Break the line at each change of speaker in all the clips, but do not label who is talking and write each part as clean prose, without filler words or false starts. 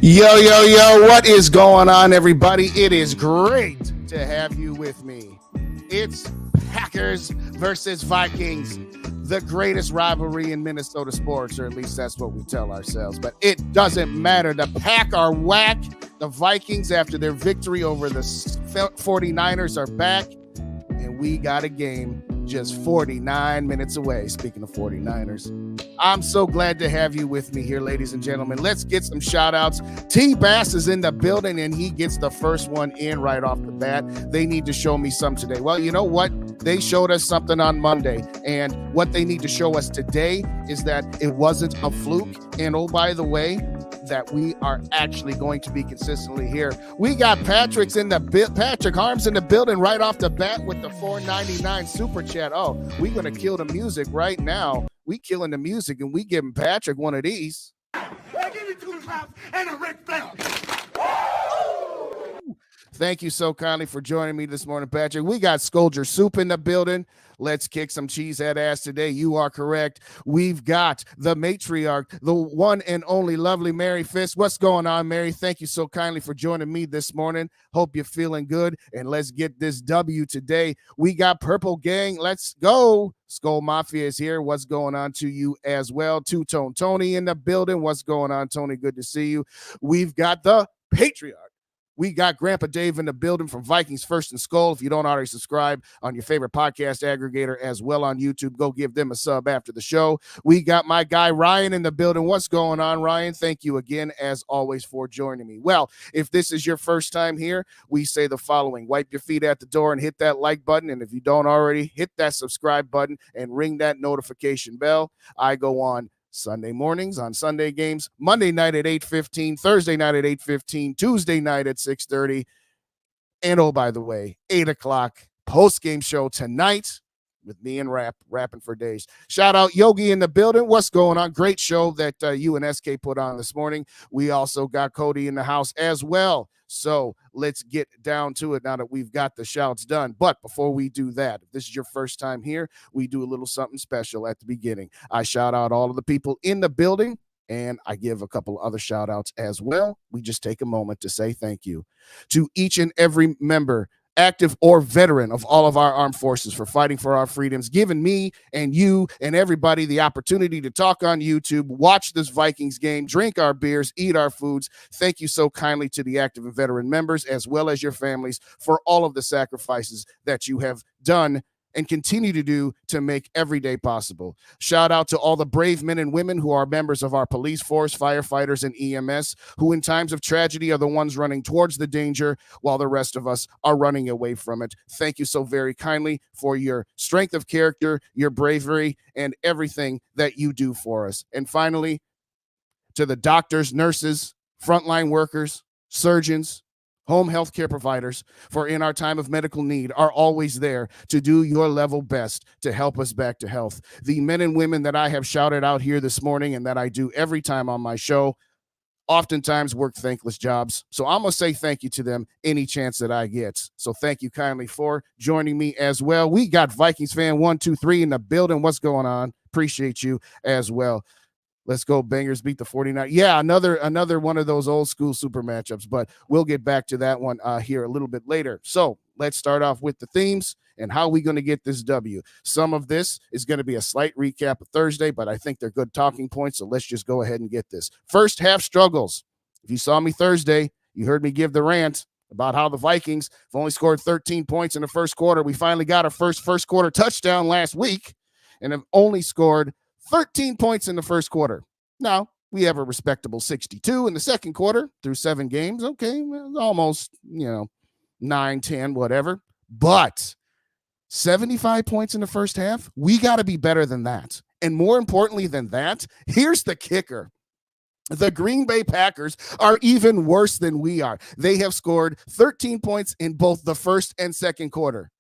Yo, yo, yo, what is going on, everybody? It is great to have you with me. It's Packers versus Vikings, the greatest rivalry in Minnesota sports, or at least that's what we tell ourselves. But it doesn't matter. The Pack are whack. The Vikings, after their victory over the 49ers, are back, and we got a game just 49 minutes away. Speaking of 49ers, I'm so glad to have you with me here, ladies and gentlemen. Let's get some shout outs. T-Bass is in the building, and he gets the first one in right off the bat. They need to show me some today. Well, you know what? They showed us something on Monday, and what they need to show us today is that it wasn't a fluke. And oh, by the way, that we are actually going to be consistently here. We got Patrick Harms in the building right off the bat with the $4.99 super chat. Oh, we're going to kill the music right now. We killing the music, and we giving Patrick one of these. Give me 2 claps and a Ric Flair. Thank you so kindly for joining me this morning, Patrick. We got Skolger Soup in the building. Let's kick some cheesehead ass today. You are correct. We've got the matriarch, the one and only lovely Mary Fisk. What's going on, Mary? Thank you so kindly for joining me this morning. Hope you're feeling good, and let's get this W today. We got Purple Gang. Let's go. SKOL Mafia is here. What's going on to you as well? Two-Tone Tony in the building. What's going on, Tony? Good to see you. We've got the patriarch. We got Grandpa Dave in the building from Vikings First and SKOL. If you don't already subscribe on your favorite podcast aggregator as well on YouTube, go give them a sub after the show. We got my guy Ryan in the building. What's going on, Ryan? Thank you again, as always, for joining me. Well, if this is your first time here, we say the following. Wipe your feet at the door and hit that like button. And if you don't already, hit that subscribe button and ring that notification bell. I go on Sunday mornings on Sunday games, Monday night at 8:15, Thursday night at 8:15, Tuesday night at 6:30, and oh, by the way, 8 o'clock post-game show tonight with me and rapping for days. Shout out Yogi in the building. What's going on? Great show that you and SK put on this morning. We also got Cody in the house as well. So let's get down to it now that we've got the shouts done. But before we do that, if this is your first time here, we do a little something special at the beginning. I shout out all of the people in the building, and I give a couple other shout outs as well. We just take a moment to say thank you to each and every member, active or veteran, of all of our armed forces for fighting for our freedoms, giving me and you and everybody the opportunity to talk on YouTube, watch this Vikings game, drink our beers, eat our foods. Thank you so kindly to the active and veteran members, as well as your families, for all of the sacrifices that you have done and continue to do to make every day possible. Shout out to all the brave men and women who are members of our police force, firefighters, and EMS, who in times of tragedy are the ones running towards the danger while the rest of us are running away from it. Thank you so very kindly for your strength of character, your bravery, and everything that you do for us. And finally, to the doctors, nurses, frontline workers, surgeons, home health care providers, for in our time of medical need are always there to do your level best to help us back to health. The men and women that I have shouted out here this morning and that I do every time on my show oftentimes work thankless jobs. So I'm going to say thank you to them any chance that I get. So thank you kindly for joining me as well. We got Vikings fan 123 in the building. What's going on? Appreciate you as well. Let's go, Bangers beat the 49. Yeah, another one of those old school super matchups, but we'll get back to that one here a little bit later. So let's start off with the themes and how we're going to get this W. Some of this is going to be a slight recap of Thursday, but I think they're good talking points, so let's just go ahead and get this. First half struggles. If you saw me Thursday, you heard me give the rant about how the Vikings have only scored 13 points in the first quarter. We finally got our first quarter touchdown last week and have only scored 13 points in the first quarter. Now, we have a respectable 62 in the second quarter through 7 games. Okay, almost, 9, 10, whatever. But 75 points in the first half, we got to be better than that. And more importantly than that, here's the kicker. The Green Bay Packers are even worse than we are. They have scored 13 points in both the first and second quarter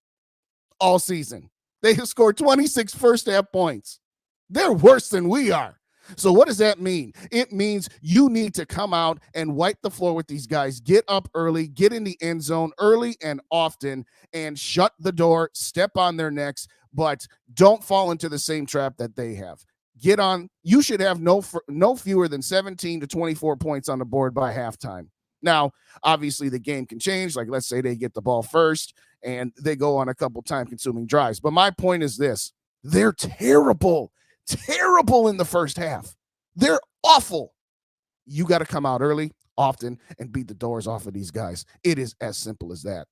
all season. They have scored 26 first half points. They're worse than we are. So what does that mean? It means you need to come out and wipe the floor with these guys, get up early, get in the end zone early and often, and shut the door, step on their necks, but don't fall into the same trap that they have. You should have no fewer than 17 to 24 points on the board by halftime. Now, obviously, the game can change. Like, let's say they get the ball first and they go on a couple time-consuming drives. But my point is this. They're terrible in the first half. They're awful. You got to come out early, often, and beat the doors off of these guys. It is as simple as that.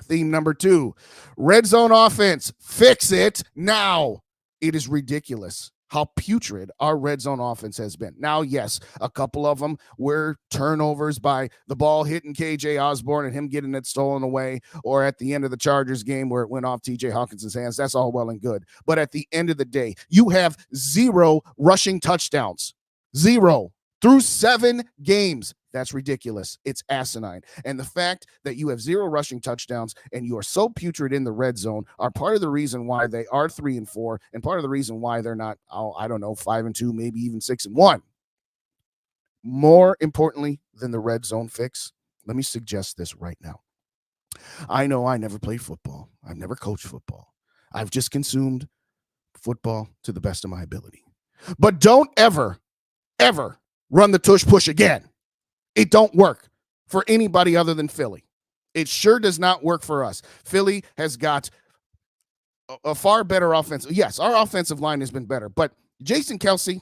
Theme number 2, red zone offense. Fix it now. It is ridiculous how putrid our red zone offense has been. Now, yes, a couple of them were turnovers by the ball hitting KJ Osborne and him getting it stolen away, or at the end of the Chargers game where it went off TJ Hawkinson's hands. That's all well and good. But at the end of the day, you have 0 rushing touchdowns. 0 through 7 games. That's ridiculous. It's asinine. And the fact that you have 0 rushing touchdowns and you are so putrid in the red zone are part of the reason why they are 3-4, and part of the reason why they're not, 5-2, maybe even 6-1. More importantly than the red zone fix, let me suggest this right now. I know I never played football. I've never coached football. I've just consumed football to the best of my ability. But don't ever run the tush push again. It don't work for anybody other than Philly. It sure does not work for us. Philly has got a far better offense. Yes, our offensive line has been better, but Jason Kelce,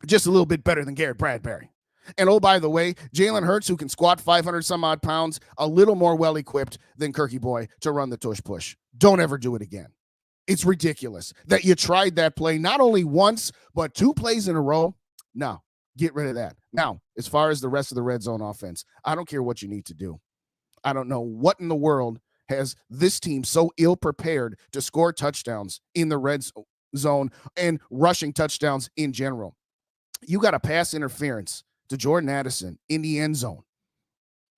just a little bit better than Garrett Bradbury. And oh, by the way, Jalen Hurts, who can squat 500 some odd pounds, a little more well-equipped than Kirky Boy to run the tush push. Don't ever do it again. It's ridiculous that you tried that play not only once, but 2 plays in a row. No. Get rid of that. Now, as far as the rest of the red zone offense, I don't care what you need to do. I don't know what in the world has this team so ill prepared to score touchdowns in the red zone and rushing touchdowns in general. You got a pass interference to Jordan Addison in the end zone.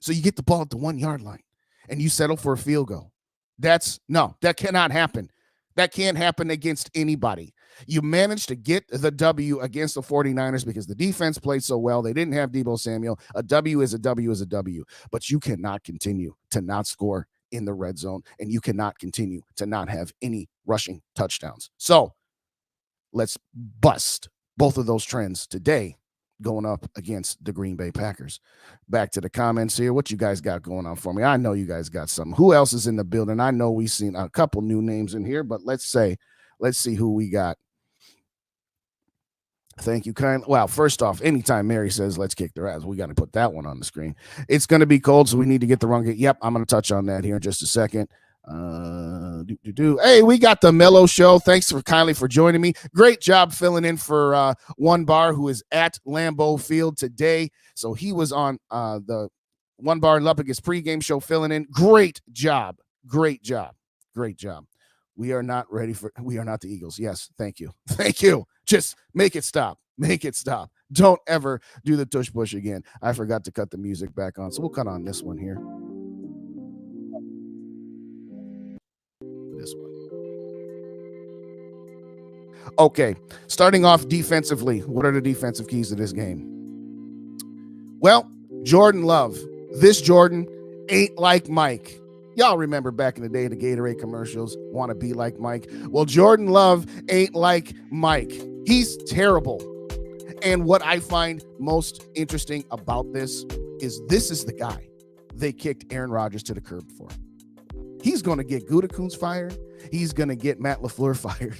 So you get the ball at the 1 yard line and you settle for a field goal. That cannot happen. That can't happen against anybody. You managed to get the W against the 49ers because the defense played so well. They didn't have Deebo Samuel. A W is a W is a W. But you cannot continue to not score in the red zone, and you cannot continue to not have any rushing touchdowns. So let's bust both of those trends today going up against the Green Bay Packers. Back to the comments here. What you guys got going on for me? I know you guys got something. Who else is in the building? I know we've seen a couple new names in here, but let's see who we got. Thank you, kindly. Well, first off, anytime Mary says, let's kick their ass, we got to put that one on the screen. It's going to be cold, so we need to get the run. Yep, I'm going to touch on that here in just a second. Hey, we got the Mellow Show. Thanks kindly for joining me. Great job filling in for One Bar, who is at Lambeau Field today. So he was on the One Bar Luppigus pregame show filling in. Great job. We are not the Eagles. Yes, thank you. Just make it stop. Don't ever do the tush push again. I forgot to cut the music back on, so we'll cut on this one here. This one. Okay, starting off defensively, what are the defensive keys to this game? Well, Jordan Love. This Jordan ain't like Mike. Y'all remember back in the day, the Gatorade commercials, want to be like Mike. Well, Jordan Love ain't like Mike. He's terrible. And what I find most interesting about this is the guy they kicked Aaron Rodgers to the curb for. He's going to get Gutekunst fired. He's going to get Matt LaFleur fired.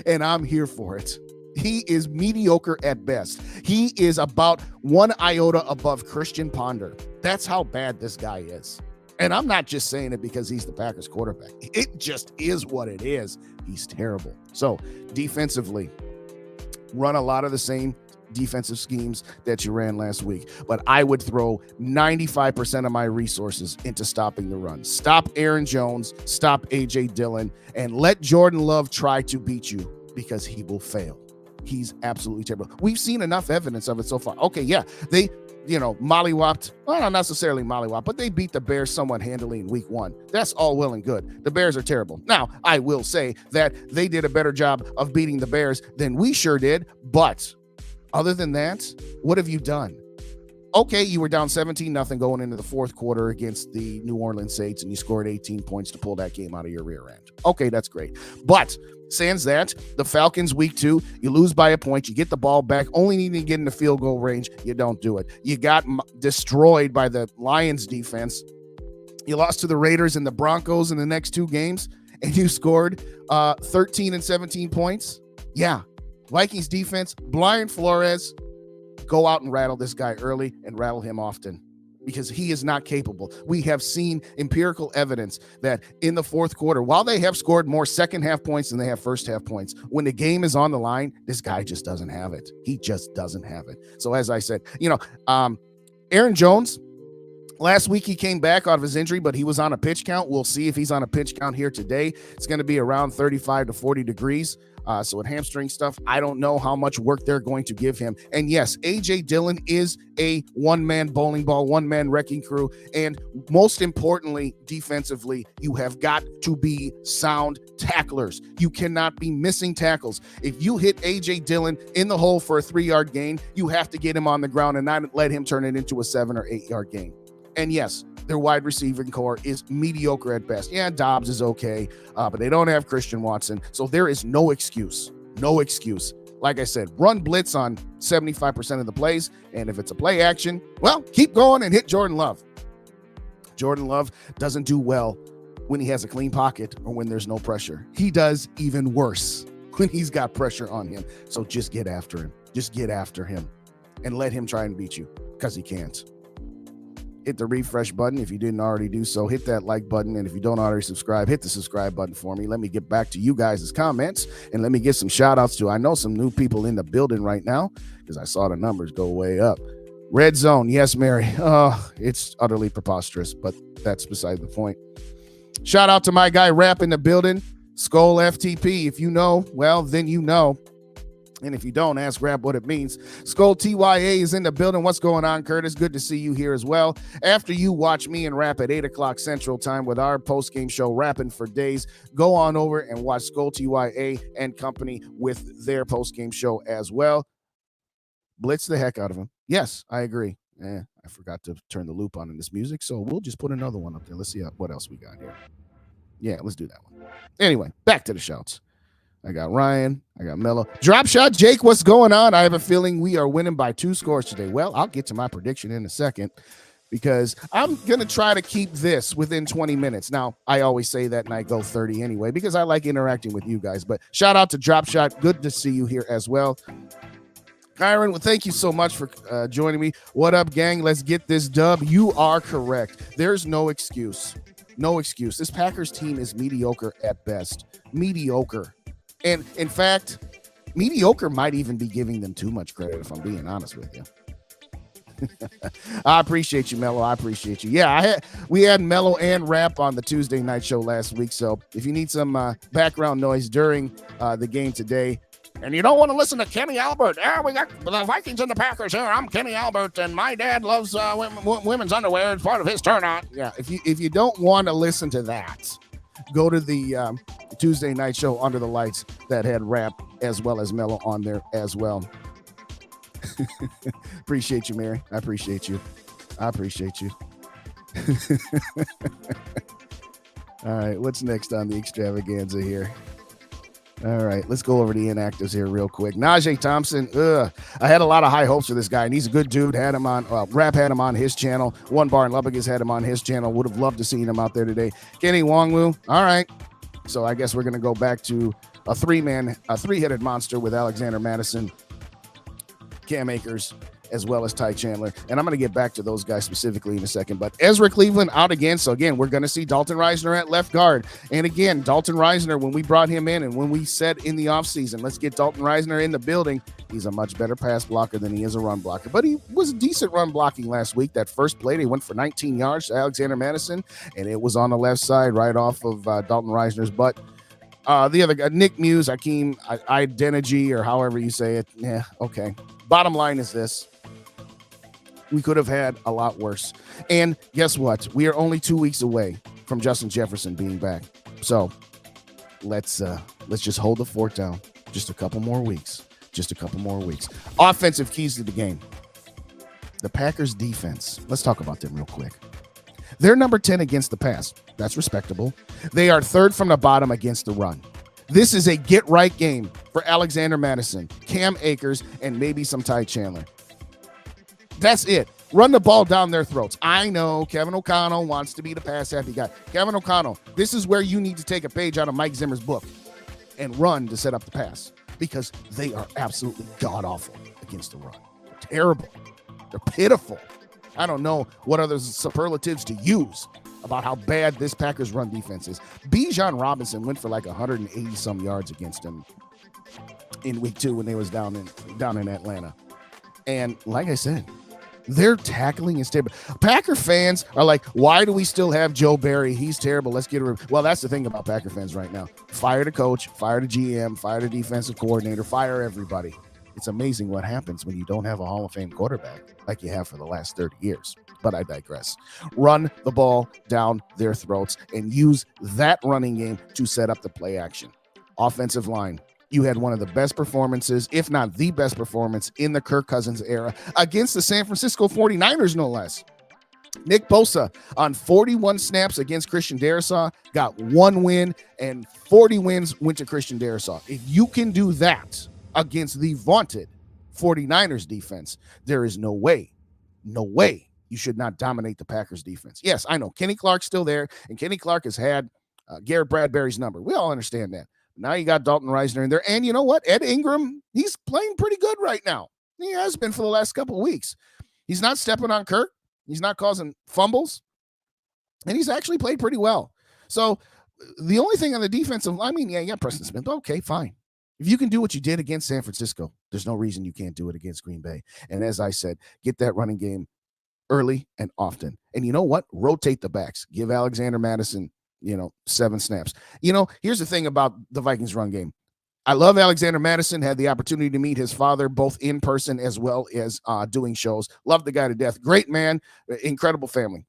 And I'm here for it. He is mediocre at best. He is about 1 iota above Christian Ponder. That's how bad this guy is. And I'm not just saying it because he's the Packers quarterback. It just is what it is. He's terrible. So defensively, run a lot of the same defensive schemes that you ran last week. But I would throw 95% of my resources into stopping the run. Stop Aaron Jones, stop A.J. Dillon, and let Jordan Love try to beat you because he will fail. He's absolutely terrible. We've seen enough evidence of it so far. Okay, yeah, they mollywopped. Well, not necessarily mollywopped, but they beat the Bears somewhat handily in week 1. That's all well and good. The Bears are terrible. Now, I will say that they did a better job of beating the Bears than we sure did, but other than that, what have you done? okay, you were down 17-0 going into the fourth quarter against the New Orleans Saints, and you scored 18 points to pull that game out of your rear end. Okay, that's great. But sans that, the Falcons week 2, you lose by a point, you get the ball back, only needing to get in the field goal range, you don't do it. You got destroyed by the Lions defense. You lost to the Raiders and the Broncos in the next 2 games, and you scored 13 and 17 points. Yeah, Vikings defense, Brian Flores, go out and rattle this guy early and rattle him often, because he is not capable. We have seen empirical evidence that in the fourth quarter, while they have scored more second half points than they have first half points, when the game is on the line, this guy just doesn't have it. He just doesn't have it. So as I said, Aaron Jones, last week he came back out of his injury, but he was on a pitch count. We'll see if he's on a pitch count here today. It's going to be around 35 to 40 degrees. So with hamstring stuff, I don't know how much work they're going to give him. And yes, A.J. Dillon is a one-man bowling ball, one-man wrecking crew. And most importantly, defensively, you have got to be sound tacklers. You cannot be missing tackles. If you hit A.J. Dillon in the hole for a 3-yard gain, you have to get him on the ground and not let him turn it into a 7 or 8-yard gain. And yes, their wide receiving core is mediocre at best. Yeah, Dobbs is okay, but they don't have Christian Watson. So there is no excuse. No excuse. Like I said, run blitz on 75% of the plays. And if it's a play action, well, keep going and hit Jordan Love. Jordan Love doesn't do well when he has a clean pocket or when there's no pressure. He does even worse when he's got pressure on him. So just get after him. Just get after him and let him try and beat you, because he can't. Hit the refresh button if you didn't already do so. Hit that like button. And if you don't already subscribe, hit the subscribe button for me. Let me get back to you guys' comments, and let me get some shout outs to, I know some new people in the building right now, because I saw the numbers go way up. Red Zone. Yes, Mary. Oh, it's utterly preposterous, but that's beside the point. Shout out to my guy Rap in the building. SKOL FTP. If you know, well, then you know. And if you don't, ask Rap what it means. SKOL TYA is in the building. What's going on, Curtis? Good to see you here as well. After you watch me and Rap at 8 o'clock Central Time with our post-game show, Rapping for Days, go on over and watch SKOL TYA and company with their post-game show as well. Blitz the heck out of him. Yes, I agree. I forgot to turn the loop on in this music, so we'll just put another one up there. Let's see what else we got here. Yeah, let's do that one. Anyway, back to the shouts. I got Ryan. I got Mello. Drop shot, Jake, what's going on? I have a feeling we are winning by 2 scores today. Well, I'll get to my prediction in a second, because I'm going to try to keep this within 20 minutes. Now, I always say that and I go 30 anyway, because I like interacting with you guys. But shout out to Drop Shot. Good to see you here as well. Kyron, well, thank you so much for joining me. What up, gang? Let's get this dub. You are correct. There's no excuse. No excuse. This Packers team is mediocre at best. Mediocre. And in fact, mediocre might even be giving them too much credit, if I'm being honest with you. I appreciate you, Mello. I appreciate you. Yeah, we had Mello and Rap on the Tuesday night show last week. So if you need some background noise during the game today, and you don't want to listen to Kenny Albert, we got the Vikings and the Packers here. I'm Kenny Albert, and my dad loves women's underwear. It's part of his turnout. Yeah, if you don't want to listen to that, go to the Tuesday night show Under the Lights that had Rap as well as Mello on there as well. Appreciate you, Mary. I appreciate you. I appreciate you. All right, what's next on the extravaganza here? All right, let's go over the inactives here real quick. Najee Thompson, I had a lot of high hopes for this guy, and he's a good dude. Had him on, Rap had him on his channel. One Bar in Lubbock has had him on his channel. Would have loved to see him out there today. Kenny Wongwu, all right. So I guess we're going to go back to a three-headed monster with Alexander Madison, Cam Akers, as well as Ty Chandler. And I'm going to get back to those guys specifically in a second. But Ezra Cleveland out again. So, again, we're going to see Dalton Reisner at left guard. And, again, Dalton Reisner, when we brought him in and when we said in the offseason, let's get Dalton Reisner in the building, he's a much better pass blocker than he is a run blocker. But he was decent run blocking last week. That first play, they went for 19 yards to Alexander Madison, and it was on the left side right off of Dalton Reisner's butt. The other guy, Nick Muse, Hakeem Identity, or however you say it. Yeah, okay. Bottom line is this. We could have had a lot worse. And guess what? We are only 2 weeks away from Justin Jefferson being back. So let's just hold the fort down. Just a couple more weeks. Offensive keys to the game. The Packers defense. Let's talk about them real quick. They're number 10 against the pass. That's respectable. They are third from the bottom against the run. This is a get-right game for Alexander Mattison, Cam Akers, and maybe some Ty Chandler. That's it. Run the ball down their throats. I know Kevin O'Connell wants to be the pass-happy guy. Kevin O'Connell, this is where you need to take a page out of Mike Zimmer's book and run to set up the pass, because they are absolutely god-awful against the run. They're terrible. They're pitiful. I don't know what other superlatives to use about how bad this Packers run defense is. Bijan Robinson went for like 180-some yards against them in week 2 when they was down in Atlanta. And like I said, their tackling is terrible. Packer fans are like, why do we still have Joe Barry? He's terrible. Let's get rid of him. Well, that's the thing about Packer fans right now. Fire the coach, fire the GM, fire the defensive coordinator, fire everybody. It's amazing what happens when you don't have a Hall of Fame quarterback like you have for the last 30 years. But I digress. Run the ball down their throats and use that running game to set up the play action. Offensive line. You had one of the best performances, if not the best performance, in the Kirk Cousins era against the San Francisco 49ers, no less. Nick Bosa on 41 snaps against Christian Darrisaw got 1 win, and 40 wins went to Christian Darrisaw. If you can do that against the vaunted 49ers defense, there is no way you should not dominate the Packers defense. Yes, I know Kenny Clark's still there, and Kenny Clark has had Garrett Bradbury's number. We all understand that. Now you got Dalton Reisner in there, and you know what? Ed Ingram, he's playing pretty good right now. He has been for the last couple of weeks. He's not stepping on Kirk. He's not causing fumbles, and he's actually played pretty well. So the only thing on the defensive, I mean, yeah, Preston Smith. Okay, fine. If you can do what you did against San Francisco, there's no reason you can't do it against Green Bay. And as I said, get that running game early and often. And you know what? Rotate the backs. Give Alexander Mattison, 7 snaps. Here's the thing about the Vikings run game. I love Alexander Mattison. Had the opportunity to meet his father both in person as well as doing shows. Love the guy to death. Great man. Incredible family.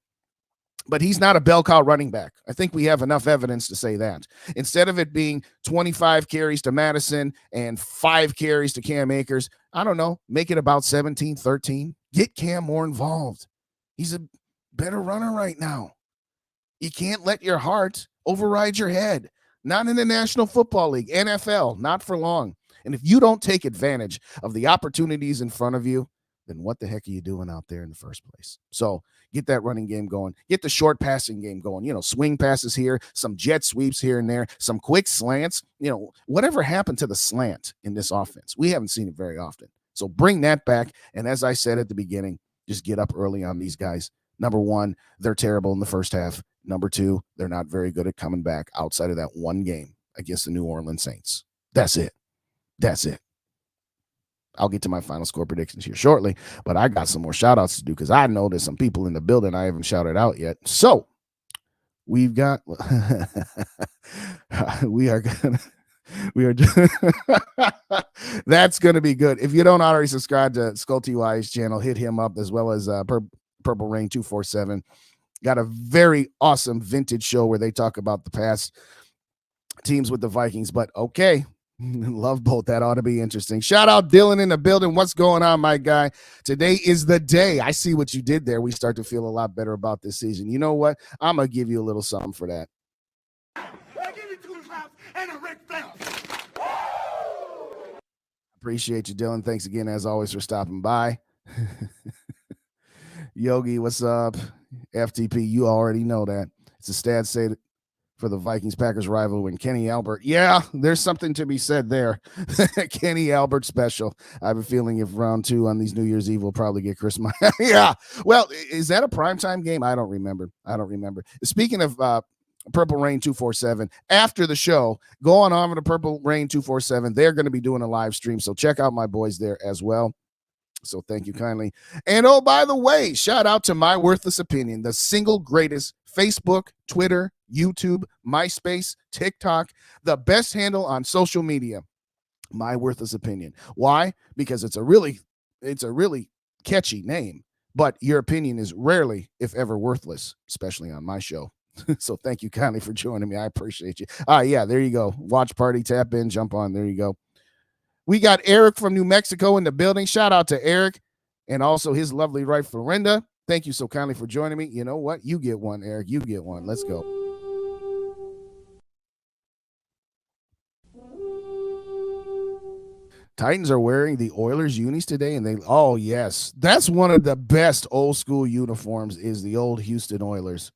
But he's not a bell cow running back. I think we have enough evidence to say that. Instead of it being 25 carries to Madison and 5 carries to Cam Akers, I don't know, make it about 17, 13. Get Cam more involved. He's a better runner right now. You can't let your heart override your head. Not in the National Football League, NFL, not for long. And if you don't take advantage of the opportunities in front of you, then what the heck are you doing out there in the first place? So get that running game going. Get the short passing game going. Swing passes here, some jet sweeps here and there, some quick slants. Whatever happened to the slant in this offense? We haven't seen it very often. So bring that back. And as I said at the beginning, just get up early on these guys. Number 1, they're terrible in the first half. Number 2, they're not very good at coming back outside of that one game against the New Orleans Saints. That's it. I'll get to my final score predictions here shortly, but I got some more shout outs to do because I know there's some people in the building I haven't shouted out yet. So we've got, that's going to be good. If you don't already subscribe to SKOL TY's channel, hit him up, as well as Purple Rain 247. Got a very awesome vintage show where they talk about the past teams with the Vikings, but okay. Love both. That ought to be interesting. Shout out Dylan in the building. What's going on, my guy? Today is the day. I see what you did there. We start to feel a lot better about this season. You know what? I'm going to give you a little something for that. I give you 2 claps and a Ric Flair. Appreciate you, Dylan. Thanks again, as always, for stopping by. Yogi, what's up? FTP, you already know that. It's a stat say for the Vikings-Packers rivalry and Kenny Albert. Yeah, there's something to be said there. Kenny Albert special. I have a feeling if round 2 on these New Year's Eve will probably get Chris Meyer. Yeah. Well, is that a primetime game? I don't remember. Speaking of Purple Rain 247, after the show, go on over to Purple Rain 247. They're going to be doing a live stream, so check out my boys there as well. So thank you kindly. And oh, by the way, shout out to My Worthless Opinion, the single greatest Facebook, Twitter, YouTube, MySpace, TikTok, the best handle on social media. My Worthless Opinion. Why? Because it's a really catchy name, but your opinion is rarely, if ever, worthless, especially on my show. So thank you kindly for joining me. I appreciate you. Yeah, there you go. Watch party, tap in, jump on. There you go. We got Eric from New Mexico in the building. Shout out to Eric. and also his lovely wife, Florinda. Thank you so kindly for joining me. You know what? You get one, Eric. You get one. Let's go. Titans are wearing the Oilers unis today, and oh yes, that's one of the best old school uniforms is the old Houston Oilers.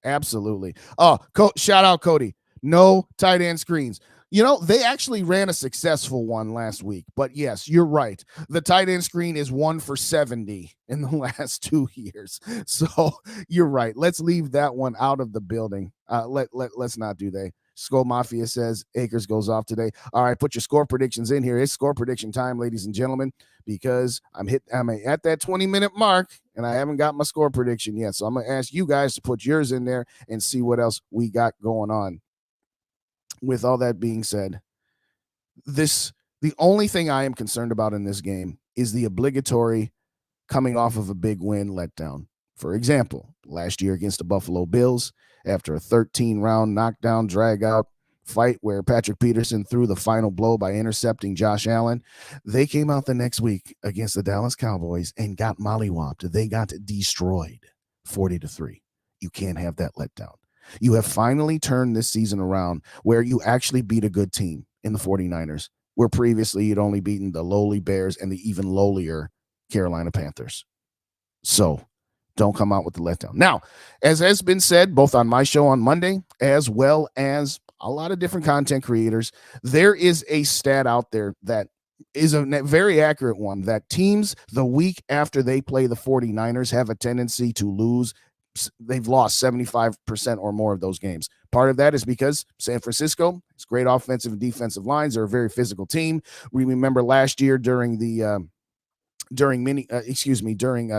Absolutely. Oh, shout out Cody. No tight end screens. You know, they actually ran a successful one last week, but yes, you're right. The tight end screen is 1 for 70 in the last 2 years. So you're right. Let's leave that one out of the building. Let's not do that. SKOL Mafia says Akers goes off today. All right, put your score predictions in here. It's score prediction time, ladies and gentlemen, because I'm at that 20-minute mark and I haven't got my score prediction yet. So I'm going to ask you guys to put yours in there and see what else we got going on. With all that being said, the only thing I am concerned about in this game is the obligatory coming off of a big win letdown. For example, last year against the Buffalo Bills, after a 13-round knockdown, drag-out fight where Patrick Peterson threw the final blow by intercepting Josh Allen, they came out the next week against the Dallas Cowboys and got mollywopped. They got destroyed 40-3. You can't have that letdown. You have finally turned this season around where you actually beat a good team in the 49ers, where previously you'd only beaten the lowly Bears and the even lowlier Carolina Panthers. So don't come out with the letdown. Now, as has been said, both on my show on Monday, as well as a lot of different content creators, there is a stat out there that is a very accurate one, that teams the week after they play the 49ers have a tendency to lose. They've lost 75% or more of those games. Part of that is because San Francisco has great offensive and defensive lines. They're a very physical team. We remember last year during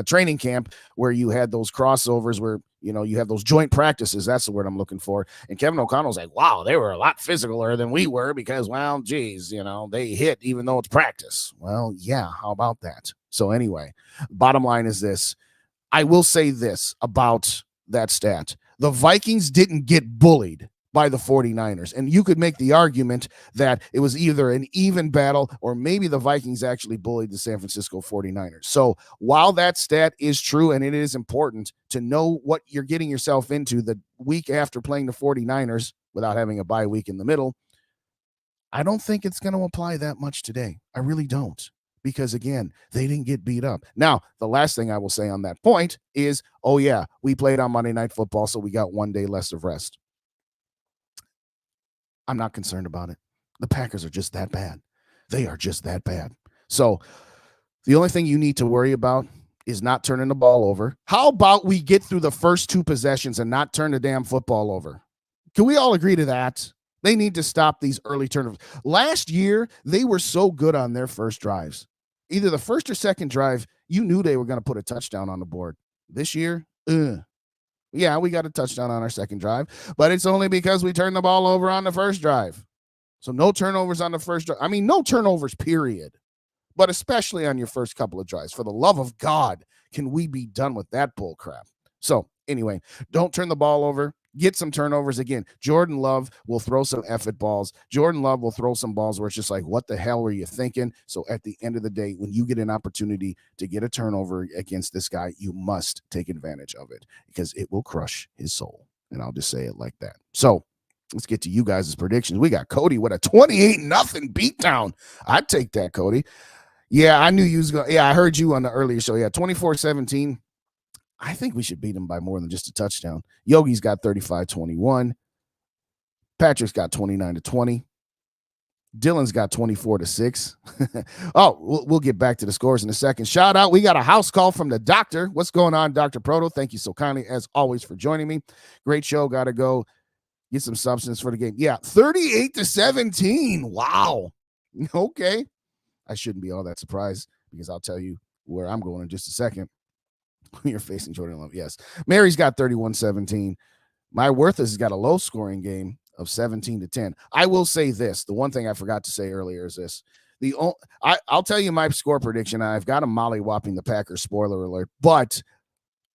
training camp where you had those crossovers where, you have those joint practices. That's the word I'm looking for. And Kevin O'Connell's like, wow, they were a lot physicaler than we were because, well, geez, they hit even though it's practice. Well, yeah, how about that? So anyway, bottom line is this. I will say this about that stat. The Vikings didn't get bullied by the 49ers. And you could make the argument that it was either an even battle or maybe the Vikings actually bullied the San Francisco 49ers. So while that stat is true and it is important to know what you're getting yourself into the week after playing the 49ers without having a bye week in the middle, I don't think it's going to apply that much today. I really don't. Because, again, they didn't get beat up. Now, the last thing I will say on that point is, oh, yeah, we played on Monday Night Football, so we got 1 day less of rest. I'm not concerned about it. The Packers are just that bad. They are just that bad. So the only thing you need to worry about is not turning the ball over. How about we get through the first 2 possessions and not turn the damn football over? Can we all agree to that? They need to stop these early turnovers. Last year, they were so good on their first drives. Either the first or second drive, you knew they were going to put a touchdown on the board. This year, yeah, we got a touchdown on our second drive, but it's only because we turned the ball over on the first drive. So no turnovers on the first drive. I mean, no turnovers, period. But especially on your first couple of drives. For the love of God, can we be done with that bull crap? So anyway, don't turn the ball over. Get some turnovers again. Jordan Love will throw some effort balls. Jordan Love will throw some balls where it's just like, what the hell were you thinking? So at the end of the day, when you get an opportunity to get a turnover against this guy, you must take advantage of it because it will crush his soul. And I'll just say it like that. So let's get to you guys' predictions. We got Cody with a 28-0 beatdown. I'd take that, Cody. Yeah, I knew you was going. Yeah, I heard you on the earlier show. Yeah, 24-17. I think we should beat him by more than just a touchdown. Yogi's got 35-21. Patrick's got 29-20. Dylan's got 24-6. Oh, we'll get back to the scores in a second. Shout out. We got a house call from the doctor. What's going on, Dr. Proto? Thank you so kindly, as always, for joining me. Great show. Got to go get some substance for the game. Yeah, 38-17. Wow. Okay. I shouldn't be all that surprised because I'll tell you where I'm going in just a second. You're facing Jordan Love. Yes. Mary's got 31-17. My Worthless has got a low scoring game of 17-10. I will say this. The one thing I forgot to say earlier is this. I'll tell you my score prediction. I've got a mollywhopping the Packers, spoiler alert, but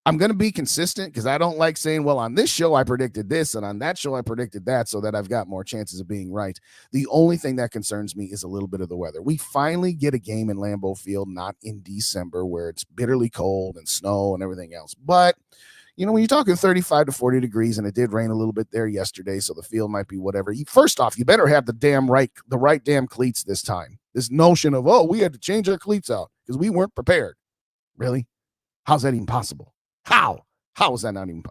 I'm going to be consistent because I don't like saying, well, on this show I predicted this and on that show I predicted that, so that I've got more chances of being right. The only thing that concerns me is a little bit of the weather. We finally get a game in Lambeau Field, not in December where it's bitterly cold and snow and everything else. But when you're talking 35 to 40 degrees, and it did rain a little bit there yesterday, so the field might be whatever. First off, you better have the right damn cleats this time. This notion of, oh, we had to change our cleats out because we weren't prepared. Really? How's that even possible? How is that even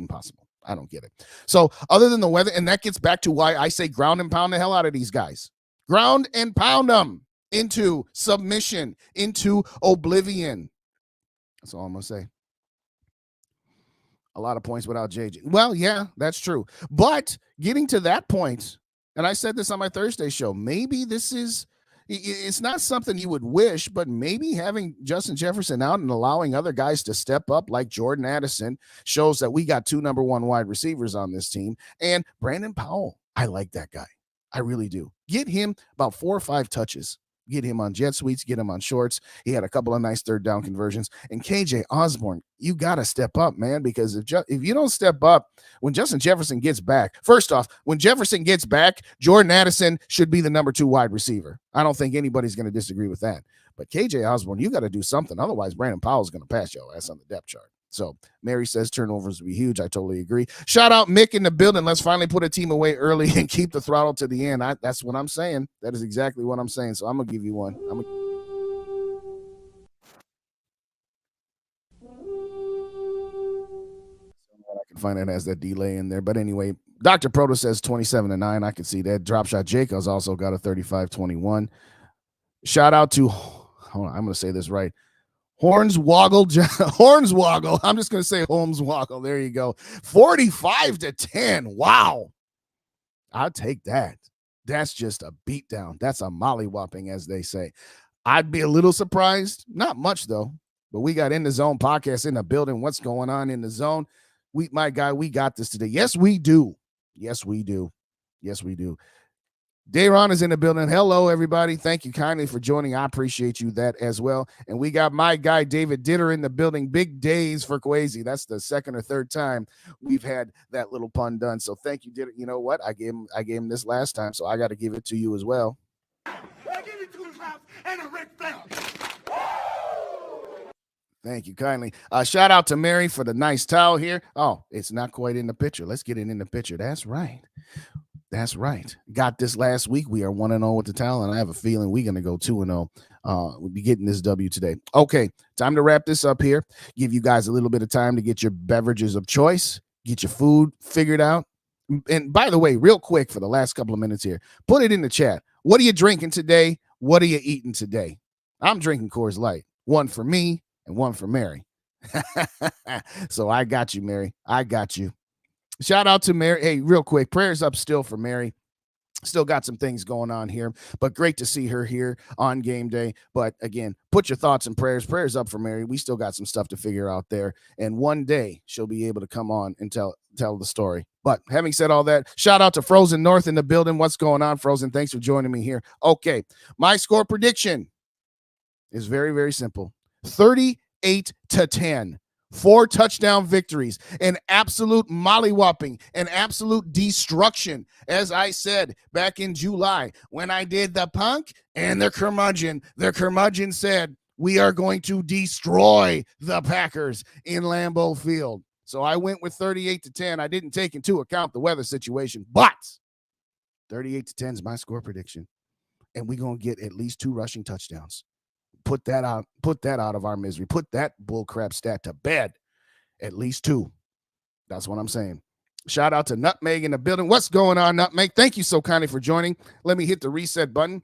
possible? I don't get it. So other than the weather, and that gets back to why I say ground and pound the hell out of these guys. Ground and pound them into submission, into oblivion. That's all I'm going to say. A lot of points without JJ. Well, yeah, that's true. But getting to that point, and I said this on my Thursday show, maybe it's not something you would wish, but maybe having Justin Jefferson out and allowing other guys to step up like Jordan Addison shows that we got 2 number 1 wide receivers on this team. And Brandon Powell, I like that guy. I really do. Get him about 4 or 5 touches. Get him on jet sweeps, get him on shorts. He had a couple of nice third down conversions. And KJ Osborne, you got to step up, man, because if you don't step up when Justin Jefferson gets back, first off, when Jefferson gets back, Jordan Addison should be the number 2 wide receiver. I don't think anybody's going to disagree with that. But KJ Osborne, you got to do something. Otherwise, Brandon Powell's going to pass your ass on the depth chart. So Mary says turnovers will be huge. I totally agree. Shout out Mick in the building. Let's finally put a team away early and keep the throttle to the end. That's what I'm saying. That is exactly what I'm saying. So I'm going to give you one. I can find it has that delay in there. But anyway, Dr. Proto says 27-9. I can see that. Drop Shot Jacobs also got a 35-21. Shout out to, hold on, I'm going to say this right. Hornswoggle. I'm just going to say Holmeswoggle. There you go. 45-10. Wow. I'll take that. That's just a beatdown. That's a mollywhopping, as they say. I'd be a little surprised. Not much, though. But we got In the Zone podcast in the building. What's going on in the zone? My guy, we got this today. Yes, we do. Yes, we do. Yes, we do. Dayron is in the building. Hello, everybody. Thank you kindly for joining. I appreciate you that as well. And we got my guy, David Ditter, in the building. Big days for Kwesi. That's the second or third time we've had that little pun done. So thank you, Ditter. You know what? I gave him this last time, so I got to give it to you as well. I give you 2 claps and a Ric Flair. Thank you kindly. Shout out to Mary for the nice towel here. Oh, it's not quite in the picture. Let's get it in the picture. That's right. That's right. Got this last week. We are 1-0 with the towel, and I have a feeling we're going to go 2-0. We'll be getting this W today. Okay, time to wrap this up here. Give you guys a little bit of time to get your beverages of choice, get your food figured out. And by the way, real quick for the last couple of minutes here, put it in the chat. What are you drinking today? What are you eating today? I'm drinking Coors Light. One for me and one for Mary. So I got you, Mary. I got you. Shout out to Mary. Hey, real quick, prayers up still for Mary. Still got some things going on here, but great to see her here on game day. But again, put your thoughts and prayers up for Mary. We still got some stuff to figure out there. And one day she'll be able to come on and tell the story. But having said all that, shout out to Frozen North in the building. What's going on, Frozen? Thanks for joining me here. Okay, my score prediction is very, very simple. 38-10. 4 touchdown victories, an absolute mollywhopping, an absolute destruction. As I said back in July when I did the punk and the curmudgeon said, we are going to destroy the Packers in Lambeau Field. So I went with 38-10. I didn't take into account the weather situation, but 38-10 is my score prediction. And we're going to get at least 2 rushing touchdowns. Put that out of our misery. Put that bullcrap stat to bed. At least 2. That's what I'm saying. Shout out to Nutmeg in the building. What's going on, Nutmeg? Thank you so kindly for joining. Let me hit the reset button.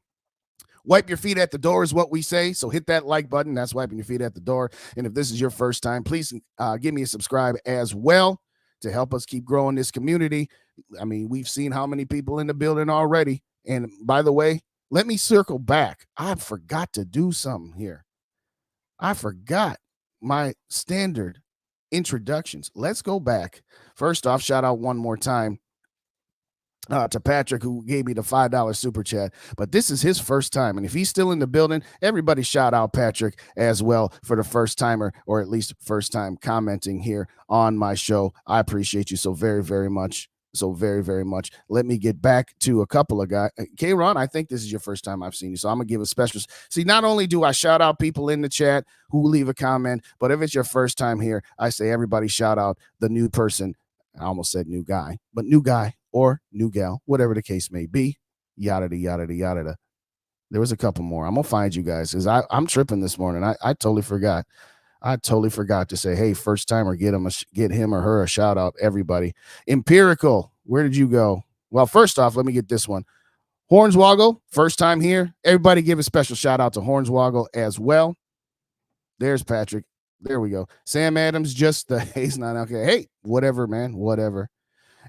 Wipe your feet at the door is what we say. So hit that like button. That's wiping your feet at the door. And if this is your first time, please give me a subscribe as well to help us keep growing this community. I mean, we've seen how many people in the building already. And by the way, let me circle back. I forgot to do something here. I forgot my standard introductions. Let's go back. First off, shout out one more time to Patrick, who gave me the $5 super chat. But this is his first time. And if he's still in the building, everybody shout out Patrick as well for the first timer, or at least first time commenting here on my show. I appreciate you so very, very much. So very, very much. Let me get back to a couple of guys. K-Ron, I think this is your first time I've seen you. So I'm going to give a special. See, not only do I shout out people in the chat who leave a comment, but if it's your first time here, I say everybody shout out the new person. I almost said new guy, but new guy or new gal, whatever the case may be. Yada, yada, yada. There was a couple more. I'm going to find you guys because I'm tripping this morning. I totally forgot. I totally forgot to say, hey, first timer, get him or her a shout out, everybody. Empirical, where did you go? Well, first off, let me get this one. Hornswoggle, first time here. Everybody give a special shout out to Hornswoggle as well. There's Patrick. There we go. Sam Adams, just the haze not okay. Hey, whatever, man, whatever.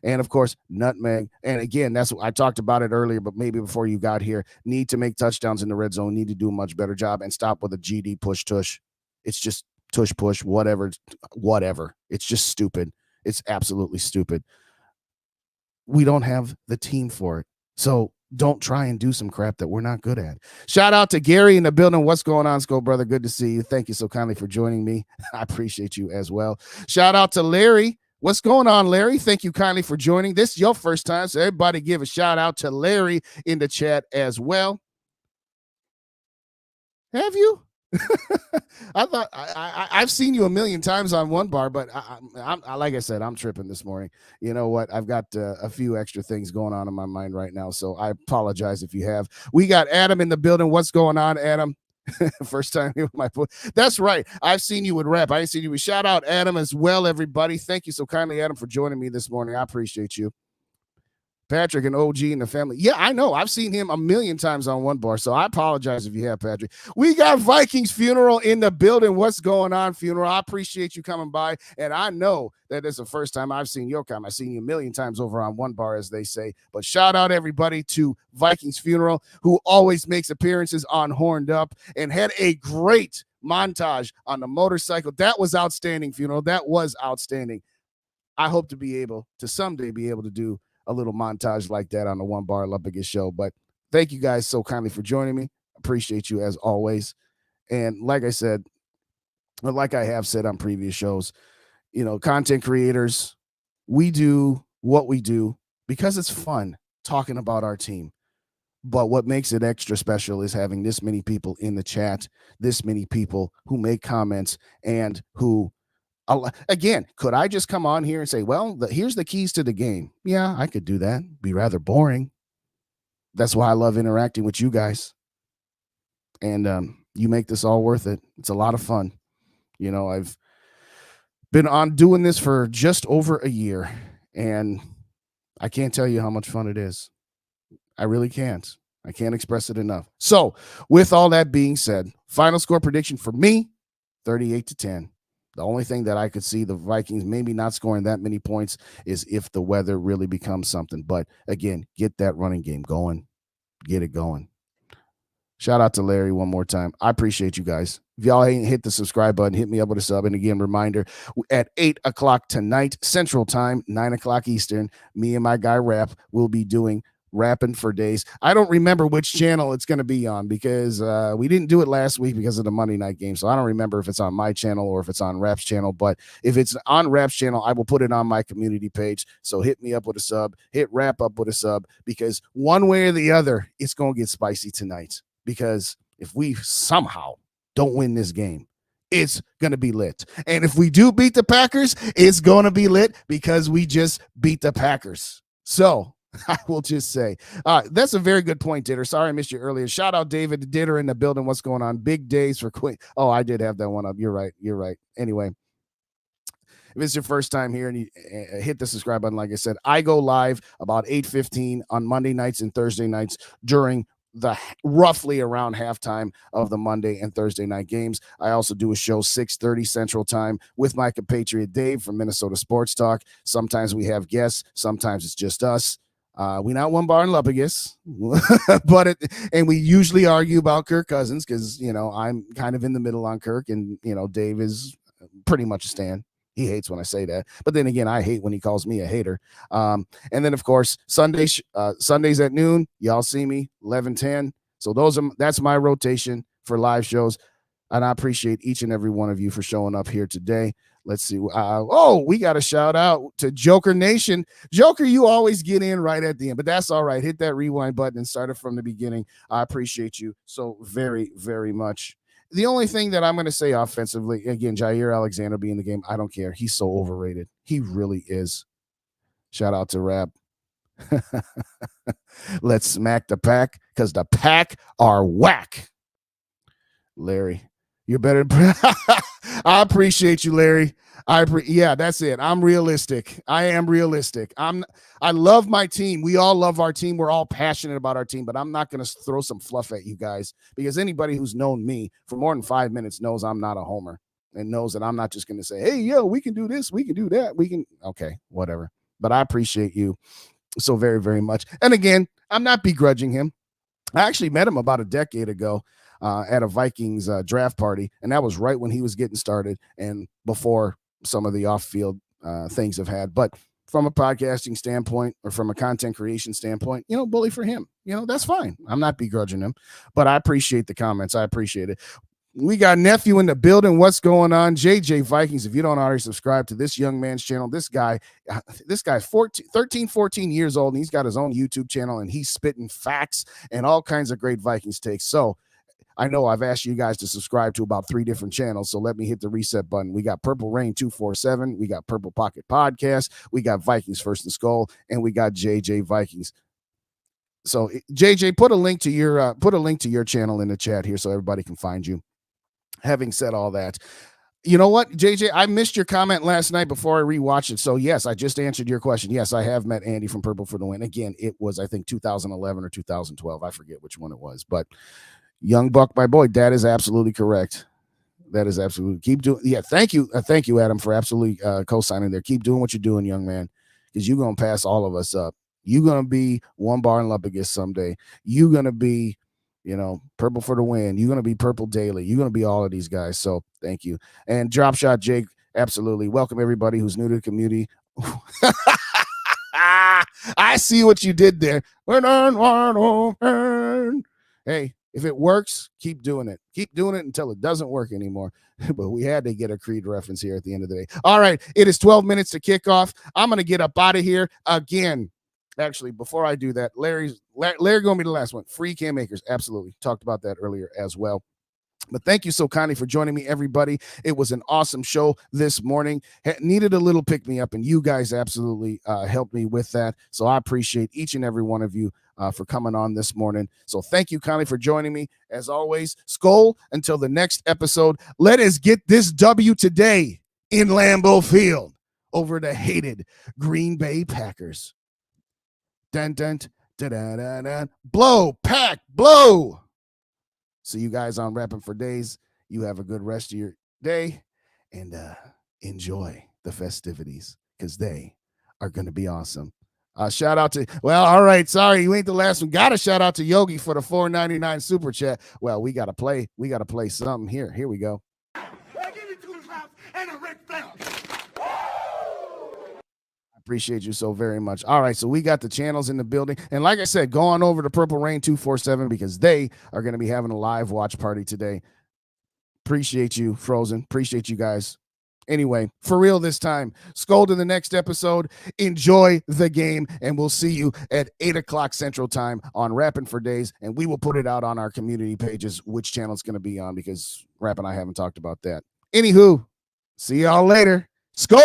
And of course, Nutmeg. And again, that's what I talked about it earlier, but maybe before you got here, need to make touchdowns in the red zone, need to do a much better job and stop with a GD push tush. It's just tush push, whatever. It's just stupid. It's absolutely stupid. We don't have the team for it. So don't try and do some crap that we're not good at. Shout out to Gary in the building. What's going on, SKOL brother? Good to see you. Thank you so kindly for joining me. I appreciate you as well. Shout out to Larry. What's going on, Larry? Thank you kindly for joining. This is your first time, so everybody give a shout out to Larry in the chat as well. Have you? I thought I've seen you a million times on one bar, but I like I said, I'm tripping this morning. You know what? I've got a few extra things going on in my mind right now, so I apologize if you have. We got Adam in the building. What's going on, Adam? First time here with my foot. That's right. I've seen you with rap. I ain't seen you with shout out Adam as well, everybody. Thank you so kindly, Adam, for joining me this morning. I appreciate you. Patrick and OG and the family. Yeah, I know. I've seen him a million times on one bar, so I apologize if you have, Patrick. We got Vikings Funeral in the building. What's going on, Funeral? I appreciate you coming by, and I know that it's the first time I've seen your comment. I've seen you a million times over on one bar, as they say. But shout out everybody to Vikings Funeral, who always makes appearances on Horned Up and had a great montage on the motorcycle. That was outstanding, Funeral. That was outstanding. I hope to be able to someday be able to do a little montage like that on the One Bar Olympic show. But thank you guys so kindly for joining me. Appreciate you as always. And like I said, like I have said on previous shows, you know, content creators, we do what we do because it's fun talking about our team. But what makes it extra special is having this many people in the chat, this many people who make comments and who, again, could I just come on here and say, well, here's the keys to the game? Yeah, I could do that. Be rather boring. That's why I love interacting with you guys. And you make this all worth it. It's a lot of fun. You know, I've been on doing this for just over a year, and I can't tell you how much fun it is. I really can't. I can't express it enough. So with all that being said, final score prediction for me, 38-10. The only thing that I could see the Vikings maybe not scoring that many points is if the weather really becomes something. But again, get that running game going. Get it going. Shout out to Larry one more time. I appreciate you guys. If y'all ain't hit the subscribe button, hit me up with a sub. And again, reminder, at 8 o'clock tonight, Central Time, 9 o'clock Eastern, me and my guy Rap will be doing Rapping for Days. I don't remember which channel it's going to be on because we didn't do it last week because of the Monday night game. So I don't remember if it's on my channel or if it's on Rap's channel. But if it's on Rap's channel, I will put it on my community page. So hit me up with a sub, hit Rap up with a sub, because one way or the other, it's going to get spicy tonight. Because if we somehow don't win this game, it's going to be lit. And if we do beat the Packers, it's going to be lit because we just beat the Packers. So I will just say, that's a very good point, Ditter. Sorry I missed you earlier. Shout out David Ditter in the building. What's going on? Big days for Quinn. Oh, I did have that one up. You're right. Anyway, if it's your first time here and you hit the subscribe button, like I said, I go live about 8:15 on Monday nights and Thursday nights during the roughly around halftime of the Monday and Thursday night games. I also do a show 6:30 Central Time with my compatriot Dave from Minnesota Sports Talk. Sometimes we have guests. Sometimes it's just us. We not one bar in Lupagus, but and we usually argue about Kirk Cousins because, you know, I'm kind of in the middle on Kirk and, you know, Dave is pretty much a stan. He hates when I say that. But then again, I hate when he calls me a hater. And then, of course, Sundays at noon, y'all see me, 11:10. So that's my rotation for live shows. And I appreciate each and every one of you for showing up here today. Let's see. We got a shout out to Joker Nation. Joker, you always get in right at the end, but that's all right. Hit that rewind button and start it from the beginning. I appreciate you so very, very much. The only thing that I'm going to say offensively, again, Jair Alexander being in the game, I don't care. He's so overrated. He really is. Shout out to Rap. Let's smack the pack because the pack are whack. Larry, you're better. I appreciate you, Larry. Yeah, that's it. I'm realistic. I am realistic. I love my team. We all love our team. We're all passionate about our team, but I'm not going to throw some fluff at you guys because anybody who's known me for more than 5 minutes knows I'm not a homer and knows that I'm not just going to say, hey, yo, we can do this. We can do that. Okay, whatever. But I appreciate you so very, very much. And again, I'm not begrudging him. I actually met him about a decade ago at a Vikings draft party, and that was right when he was getting started and before some of the off-field things have had. But from a podcasting standpoint or from a content creation standpoint, bully for him. That's fine. I'm not begrudging him, but I appreciate the comments. I appreciate it. We got nephew in the building. What's going on? JJ Vikings. If you don't already subscribe to this young man's channel, this guy's 13, 14 years old, and he's got his own YouTube channel, and he's spitting facts and all kinds of great Vikings takes. So I know I've asked you guys to subscribe to about 3 different channels, so let me hit the reset button. We got Purple Rain 247, we got Purple Pocket Podcast, we got Vikings First and SKOL, and we got JJ Vikings. So JJ, put a link to your channel in the chat here so everybody can find you. Having said all that, you know what, JJ, I missed your comment last night before I rewatched it. So yes, I just answered your question. Yes, I have met Andy from Purple for the Win. Again, it was, I think, 2011 or 2012. I forget which one it was, but Young Buck, my boy, that is absolutely correct. That is absolutely. Keep doing. Yeah, thank you, Adam, for absolutely co-signing there. Keep doing what you're doing, young man, because you're gonna pass all of us up. You're gonna be one bar and Lupagus someday. You're gonna be, Purple for the Win. You're gonna be Purple Daily. You're gonna be all of these guys. So thank you. And Drop Shot Jake, absolutely. Welcome everybody who's new to the community. I see what you did there. Hey. If it works, keep doing it. Keep doing it until it doesn't work anymore. But we had to get a Creed reference here at the end of the day. All right, it is 12 minutes to kick off. I'm going to get up out of here again. Actually, before I do that, Larry going to be the last one. Free Cam Makers, absolutely. Talked about that earlier as well. But thank you so kindly for joining me, everybody. It was an awesome show this morning. Needed a little pick-me-up, and you guys absolutely helped me with that. So I appreciate each and every one of you for coming on this morning. So thank you kindly for joining me. As always, SKOL, until the next episode, let us get this W today in Lambeau Field over the hated Green Bay Packers. Dun, dun, dun, dun, dun, dun. Blow, pack, blow. See you guys on Rapping for Days. You have a good rest of your day and enjoy the festivities because they are going to be awesome. Shout out to, all right, sorry, you ain't the last one. Got to shout out to Yogi for the $4.99 super chat. Well, we got to play something here. Here we go. I give you 2 claps and a Ric Flair. Appreciate you so very much. All right, so we got the channels in the building. And like I said, go on over to Purple Rain 247 because they are going to be having a live watch party today. Appreciate you, Frozen. Appreciate you guys. Anyway, for real this time, SKOL to the next episode. Enjoy the game, and we'll see you at 8 o'clock Central Time on Rapping for Days, and we will put it out on our community pages which channel it's going to be on because Rap and I haven't talked about that. Anywho, see y'all later. SKOL!